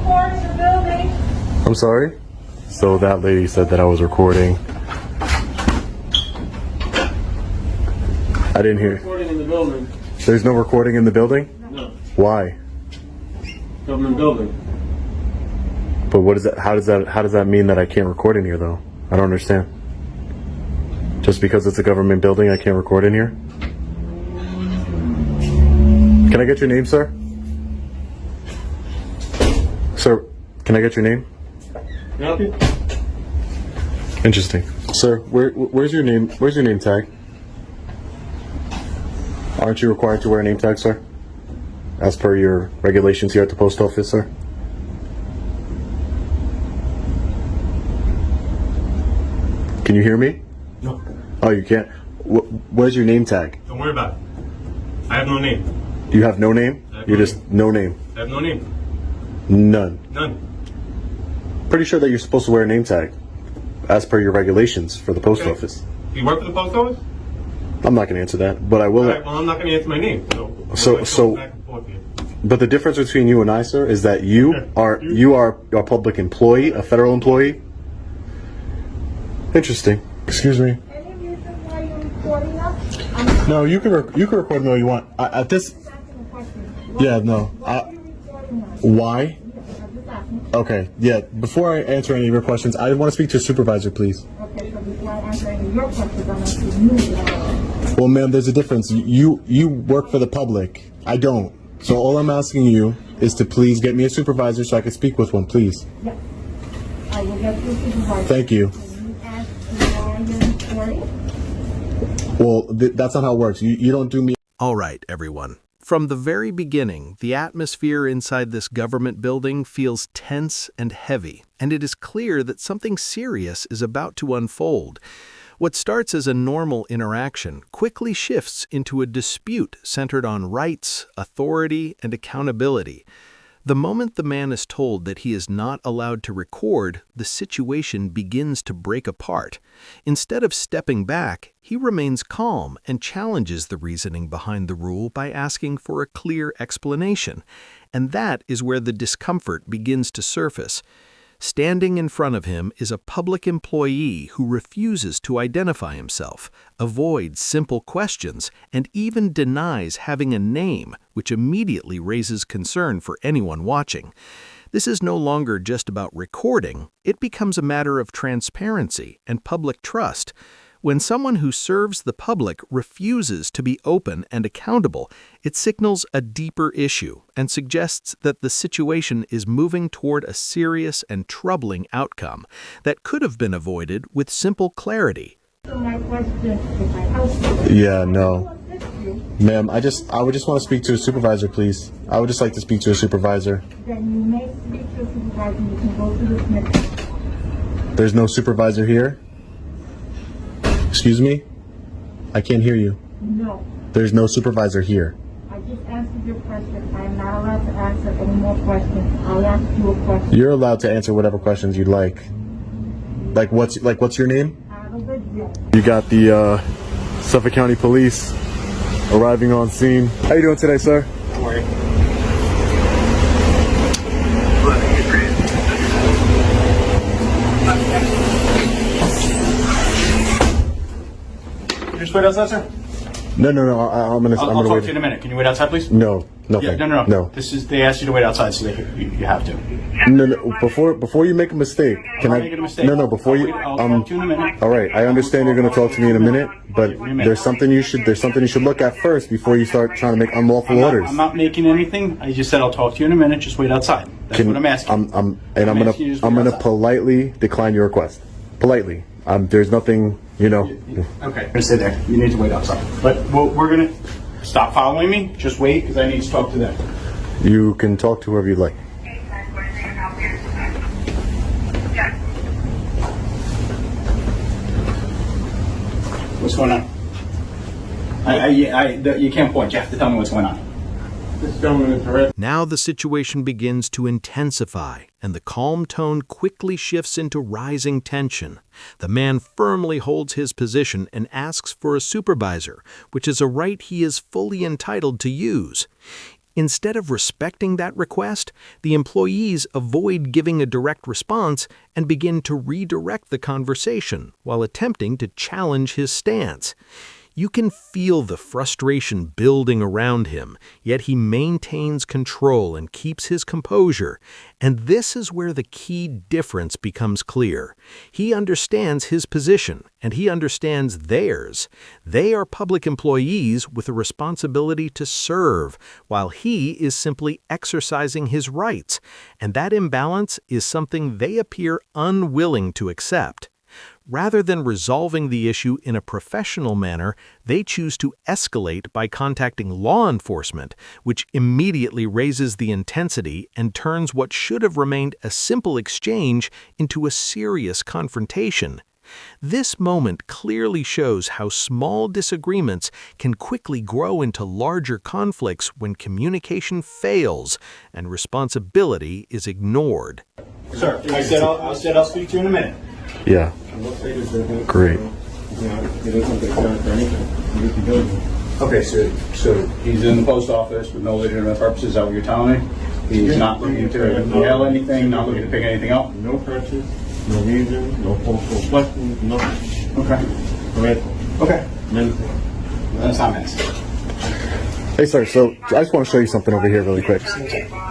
record in the building. I'm sorry? So that lady said that I was recording. I didn't hear. Recording in the building. There's no recording in the building? No. Why? Government building. But what is that? How does that mean that I can't record in here though? I don't understand. Just because it's a government building, I can't record in here? Can I get your name, sir? Sir, can I get your name? Can I help you? Interesting. Sir, where's your name? Where's your name tag? Aren't you required to wear a name tag, sir? As per your regulations here at the post office, sir? Can you hear me? No. Oh, you can't? Where's your name tag? Don't worry about it. I have no name. You have no name? I have You're no just no name? I have no name. None. None. Pretty sure that you're supposed to wear a name tag as per your regulations for the post Okay. office. Do you work for the post office? I'm not going to answer that, but I will. All right, well, I'm not going to answer my name. So- back and forth here. But the difference between you and I, sir, is that you are a public employee, a federal employee. Interesting. Excuse me. Any reason why you're recording us? No, you can record me all you want. At this, I'm asking a question. yeah, no. Why are you recording us? Why? I'm just asking. Okay, yeah. Before I answer any of your questions, I want to speak to a supervisor, please. Okay, so before I answer any of your questions, I'm asking you. Well, ma'am, there's a difference. You work for the public. I don't. So all I'm asking you is to please get me a supervisor so I can speak with one, please. Yes. I will get you a supervisor. Thank you. Can you ask why you're recording? Well, that's not how it works. You don't do me. All right, everyone. From the very beginning, the atmosphere inside this government building feels tense and heavy, and it is clear that something serious is about to unfold. What starts as a normal interaction quickly shifts into a dispute centered on rights, authority, and accountability. The moment the man is told that he is not allowed to record, the situation begins to break apart. Instead of stepping back, he remains calm and challenges the reasoning behind the rule by asking for a clear explanation. And that is where the discomfort begins to surface. Standing in front of him is a public employee who refuses to identify himself, avoids simple questions, and even denies having a name, which immediately raises concern for anyone watching. This is no longer just about recording, it becomes a matter of transparency and public trust. When someone who serves the public refuses to be open and accountable, it signals a deeper issue and suggests that the situation is moving toward a serious and troubling outcome that could have been avoided with simple clarity. So my question, if I help you, Yeah, no. to assist you, Ma'am, I would just want to speak to a supervisor, please. I would just like to speak to a supervisor. then you may speak to a supervisor. You can go to the Smith. There's no supervisor here? Excuse me? I can't hear you. No. There's no supervisor here. I just answered your question. I am not allowed to answer any more questions. I'll ask you a question. You're allowed to answer whatever questions you'd like. Like what's your name? Have a good day. You got the Suffolk County Police arriving on scene. How you doing today, sir? Don't worry. You just wait outside, sir? No. I'm gonna I'll talk wait. to you in a minute. Can you wait outside, please? No, Yeah, nothing. no. They asked you to wait outside, so you have to. No. Before you make a mistake, can I'm I? making a mistake. No. Before you. I'll talk to you in a minute. All right. I understand you're gonna talk to me in a minute, but there's something you should look at first before you start trying to make unlawful orders. I'm not making anything. I just said I'll talk to you in a minute. Just wait outside. That's what I'm asking. I'm asking you to gonna wait outside. politely decline your request. Politely. There's nothing. Okay, I'm gonna stay there. You need to wait outside. But we're gonna stop following me. Just wait, because I need to talk to them. You can talk to whoever you'd like. What's going on? You can't point. You have to tell me what's going on. This gentleman is arrested. Now the situation begins to intensify, and the calm tone quickly shifts into rising tension. The man firmly holds his position and asks for a supervisor, which is a right he is fully entitled to use. Instead of respecting that request, the employees avoid giving a direct response and begin to redirect the conversation while attempting to challenge his stance. You can feel the frustration building around him, yet he maintains control and keeps his composure. And this is where the key difference becomes clear. He understands his position, and he understands theirs. They are public employees with a responsibility to serve, while he is simply exercising his rights. And that imbalance is something they appear unwilling to accept. Rather than resolving the issue in a professional manner, they choose to escalate by contacting law enforcement, which immediately raises the intensity and turns what should have remained a simple exchange into a serious confrontation. This moment clearly shows how small disagreements can quickly grow into larger conflicts when communication fails and responsibility is ignored. Sir, I said I'll speak to you in a minute. Yeah. Great. Okay, so he's in the post office with no legitimate purpose. Is that what you're telling me? He's not looking to nail anything, not looking to pick anything up? No purchase, no reason, no postal question, nothing. Okay. Correct. Okay. Mental. That's not mental. Hey, sir. So I just want to show you something over here really quick.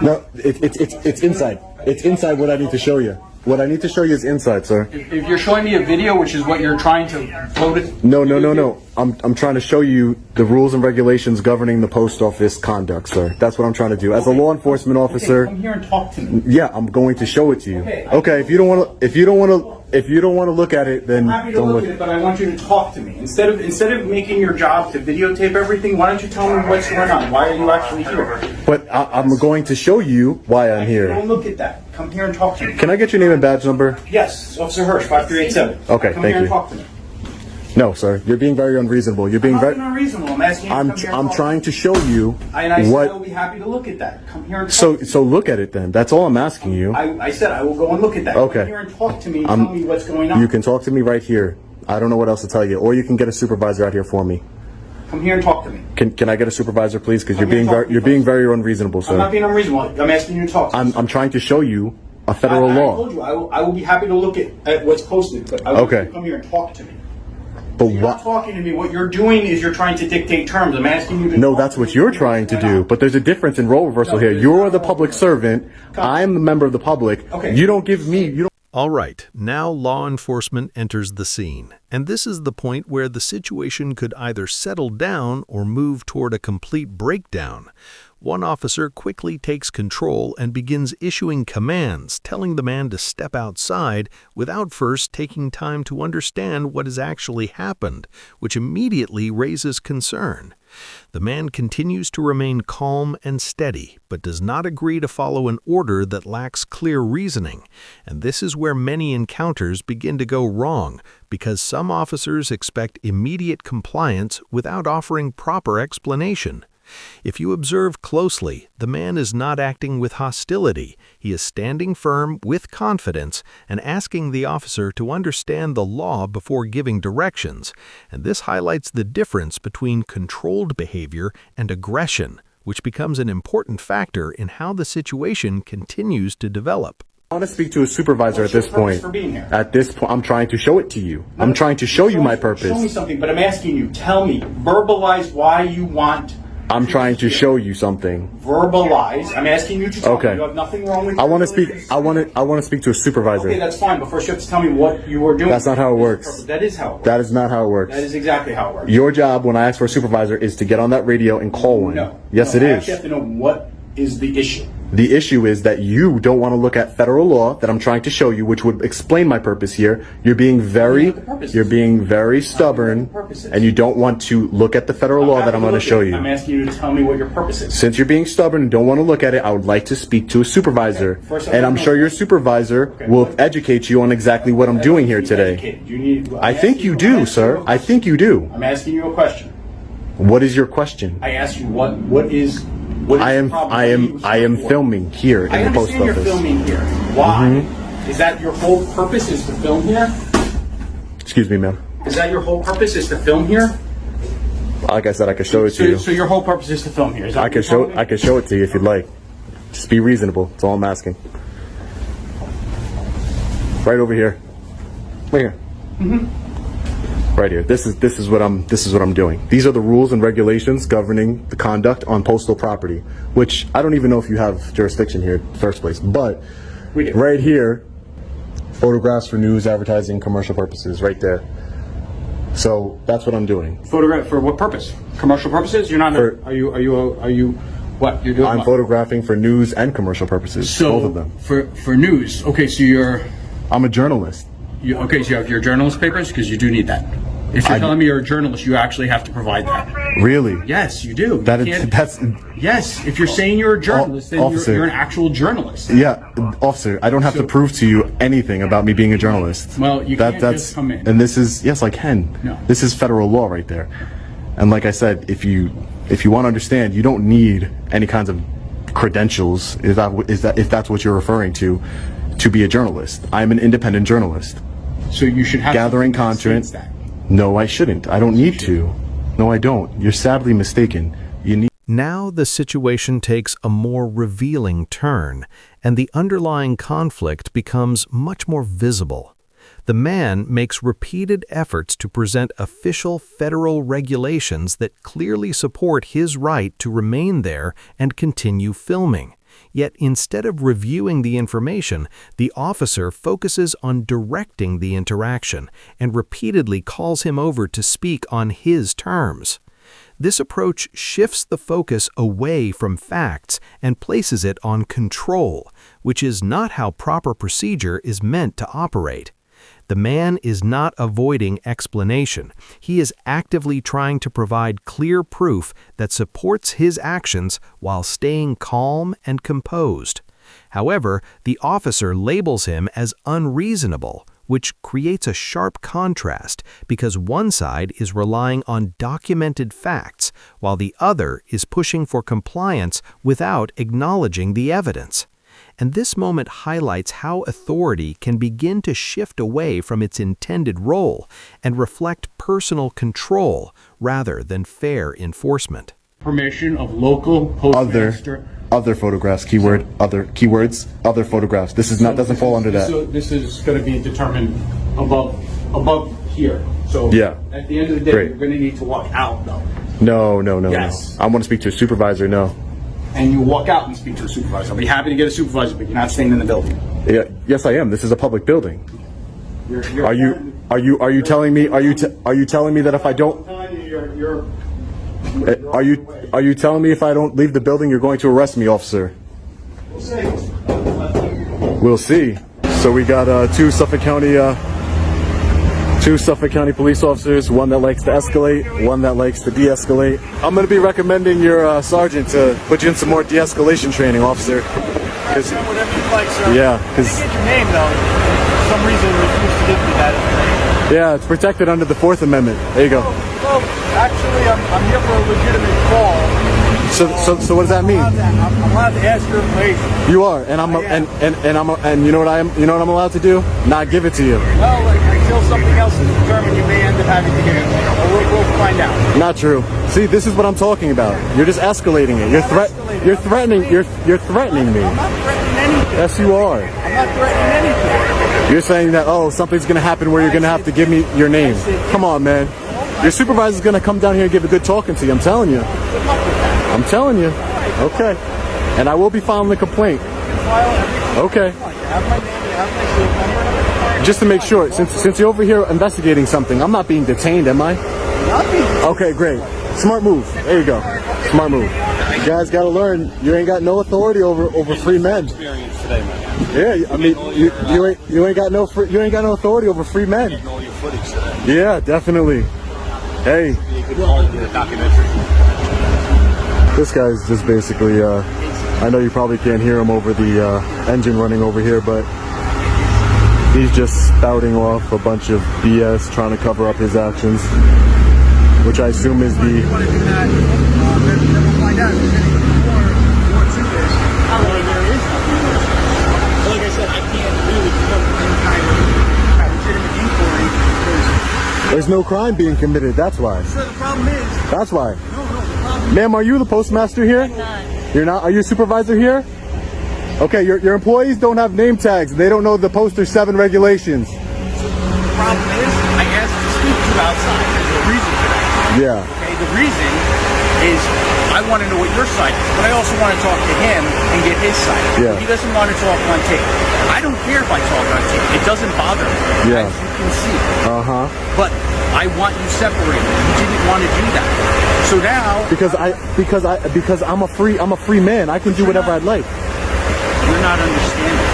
No, it's inside. It's inside what I need to show you. What I need to show you is inside, sir. If you're showing me a video, which is what you're trying to float it. No. I'm trying to show you the rules and regulations governing the post office conduct, sir. That's what I'm trying to do. As a law enforcement officer. Come here and talk to me. Yeah, I'm going to show it to you. Okay. If you don't want to look at it, then I'm happy to don't look at it, but I want you to talk to me. Instead of making your job to videotape everything, why don't you tell me what's going on? Why are you actually here? But I'm going to show you why I'm here. Don't look at that. Come here and talk to me. Can I get your name and badge number? Yes, Officer Hirsch, 5387. Okay, Come thank here and you. talk to me. No, sir. You're being very unreasonable. You're being I'm not very. being unreasonable. I'm asking you to come here and I'm talk trying to show you And I said I will what. be happy to look at that. Come here and talk. So look at it then. That's all I'm asking you. I said I will go and look at that. Okay. Come here and talk to me. Tell me what's going on. You can talk to me right here. I don't know what else to tell you. Or you can get a supervisor out here for me. Come here and talk to me. Can I get a supervisor, please? Because Come here and talk to me being first. very unreasonable, sir. I'm not being unreasonable. I'm asking you to talk to me. I'm trying to show you a federal I law. told you I will be happy to look at what's posted, but I want you to come here and talk to me. But You're not what? talking to me. What you're doing is you're trying to dictate terms. I'm asking you to. No, talk that's to what me. you're trying to do. But there's a difference in role reversal No, here. there's You're not the role public reversal. servant. I'm the member of the public. Okay. You don't give me. You don't. All right, now law enforcement enters the scene, and this is the point where the situation could either settle down or move toward a complete breakdown. One officer quickly takes control and begins issuing commands, telling the man to step outside without first taking time to understand what has actually happened, which immediately raises concern. The man continues to remain calm and steady, but does not agree to follow an order that lacks clear reasoning. And this is where many encounters begin to go wrong, because some officers expect immediate compliance without offering proper explanation. If you observe closely, the man is not acting with hostility. He is standing firm with confidence and asking the officer to understand the law before giving directions. And this highlights the difference between controlled behavior and aggression, which becomes an important factor in how the situation continues to develop. I want to speak to a supervisor at this What's your purpose point. for being here? At this point, I'm trying to show it to you. I'm trying to show you my purpose. Show me something, but I'm asking you. Tell me. Verbalize why you want. I'm trying to show you something. Verbalize. I'm asking you to talk. Okay. You have nothing wrong with. I want to your speak. ability I want to speak to a supervisor. Okay, that's fine. But first, you have to tell me what you are doing. That's not how it works. That is how it works. That is not how it works. That is exactly how it works. Your job when I ask for a supervisor is to get on that radio and call one. No. Yes, No, it I is. actually have to know what is the issue. The issue is that you don't want to look at federal law that I'm trying to show you, which would explain my purpose here. You're being very stubborn, and you don't want to look at the federal law that I'm going to show you. I'm asking you to tell me what your purpose is. Since you're being stubborn and don't want to look at it, I would like to speak to a supervisor. Okay, first And I'm sure your supervisor will educate you on exactly what I'm doing here today. Educated. You need. I think you do, sir. I think you do. I'm asking you a question. What is your question? I asked you what is. I am filming here I in the post understand you're office. filming here. Why? Is that your whole purpose? Is to film here? Excuse me, ma'am. Is that your whole purpose? Is to film here? Like I said, I could show it to you. So your whole purpose is to film here. Is that I could show it to you if you'd like. Just be reasonable. That's all I'm asking. Right over here. Right here. Right here. This is what I'm doing. These are the rules and regulations governing the conduct on postal property, which I don't even know if you have jurisdiction here in the first place. But We do. right here, photographs for news, advertising, commercial purposes, right there. So that's what I'm doing. Photograph for what purpose? Commercial purposes? You're not. Are you? What you're doing? I'm what? photographing for news and commercial purposes. So both of them. for news. Okay, so I'm a journalist. so you have your journalist papers because you do need that. If you're telling me you're a journalist, you actually have to provide that. Really? Yes, you do. That's Yes. If you're saying you're a journalist, then Officer. you're an actual journalist. yeah, officer. I don't have to prove to you anything about me being a journalist. Well, you can't just come in. And this is yes, I can. No. This is federal law right there. And like I said, if you want to understand, you don't need any kinds of credentials. If that's what you're referring to be a journalist. I'm an independent journalist. So you should have Gathering something that content. states that. No, I shouldn't. I don't need to. No, I don't. You're sadly mistaken. You need. Now the situation takes a more revealing turn, and the underlying conflict becomes much more visible. The man makes repeated efforts to present official federal regulations that clearly support his right to remain there and continue filming. Yet instead of reviewing the information, the officer focuses on directing the interaction and repeatedly calls him over to speak on his terms. This approach shifts the focus away from facts and places it on control, which is not how proper procedure is meant to operate. The man is not avoiding explanation. He is actively trying to provide clear proof that supports his actions while staying calm and composed. However, the officer labels him as unreasonable, which creates a sharp contrast because one side is relying on documented facts while the other is pushing for compliance without acknowledging the evidence. And this moment highlights how authority can begin to shift away from its intended role and reflect personal control rather than fair enforcement. Permission of local postmaster. Other photographs, other keywords, other photographs. This is not doesn't fall under that. So this is going to be determined above here. So Yeah. at the end of the day, Great. you're going to need to walk out though. No. Yes. I want to speak to a supervisor. No. And you walk out and speak to a supervisor. I'll be happy to get a supervisor, but you're not staying in the building. Yeah. Yes, I am. This is a public building. You're Are you telling me that if I don't are you telling me if I don't leave the building you're going to arrest me, officer? We'll see. So we got two Suffolk County police officers, one that likes to escalate, one that likes to de-escalate. I'm going to be recommending your sergeant to put you in some more de-escalation training, officer. Whatever you like, sir. Yeah, I didn't get your name though. For some reason, refused to give me that. yeah, it's protected under the 4th Amendment. There you go. Well, actually, I'm here for a legitimate call. So what does that mean? I'm allowed to ask your information. You are, and and you know what I'm allowed to do? Not give it to you. Well, until something else is determined, you may end up having to give it. We'll find out. Not true. See, this is what I'm talking about. You're just escalating it. You're threatening me. I'm not threatening anything. Yes, you are. I'm not threatening anything. You're saying that something's gonna happen where you're gonna have to give me your name. Come on, man. Your supervisor's gonna come down here and give a good talking to you. I'm telling you. Good luck with that. I'm telling you. Okay. And I will be filing a complaint. File everything. Okay. You have my name, you have my serial number. Just to make sure, since you're over here investigating something, I'm not being detained, am I? Nothing. Okay, great. Smart move. There you go. Smart move. You guys gotta learn. You ain't got no authority over free men. Experience today, man. Yeah, I mean, you ain't got no authority over free men. All your footage today. Yeah, definitely. Hey, Be a good part of the documentary. this guy's just basically. I know you probably can't hear him over the engine running over here, but he's just spouting off a bunch of BS, trying to cover up his actions, which I assume is the. You want to do that? Then we'll find out if there's any more to this. There is nothing. Like I said, I can't really come to any kind of legitimate inquiry because. There's no crime being committed. That's why. So the problem is, That's why. No, the problem Ma'am, are you the postmaster here? I'm not. You're not? Are you a supervisor here? Okay, your employees don't have name tags. They don't know the Poster 7 regulations. is, I asked to speak to you outside. There's a reason for that. Yeah. Okay, the reason is I want to know what your side is, but I also want to talk to him and get his side. Yeah. He doesn't want to talk on tape. I don't care if I talk on tape. It doesn't bother me, Yeah. as you can see. Uh-huh. But I want you separated. You didn't want to do that. So now Because I'm a free man. I can do whatever I'd like. you're not understanding.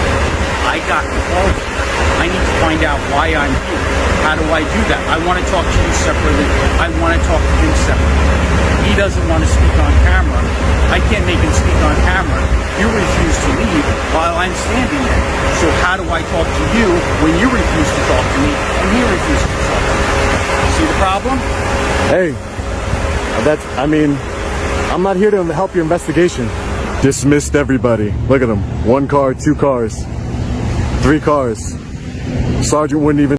I got involved. I need to find out why I'm here. How do I do that? I want to talk to you separately. I want to talk to him separately. He doesn't want to speak on camera. I can't make him speak on camera. You refuse to leave while I'm standing there. So how do I talk to you when you refuse to talk to me and he refuses to talk to me? See the problem? Hey, I'm not here to help your investigation. Dismissed everybody. Look at them. 1 car, 2 cars, 3 cars. Sergeant wouldn't even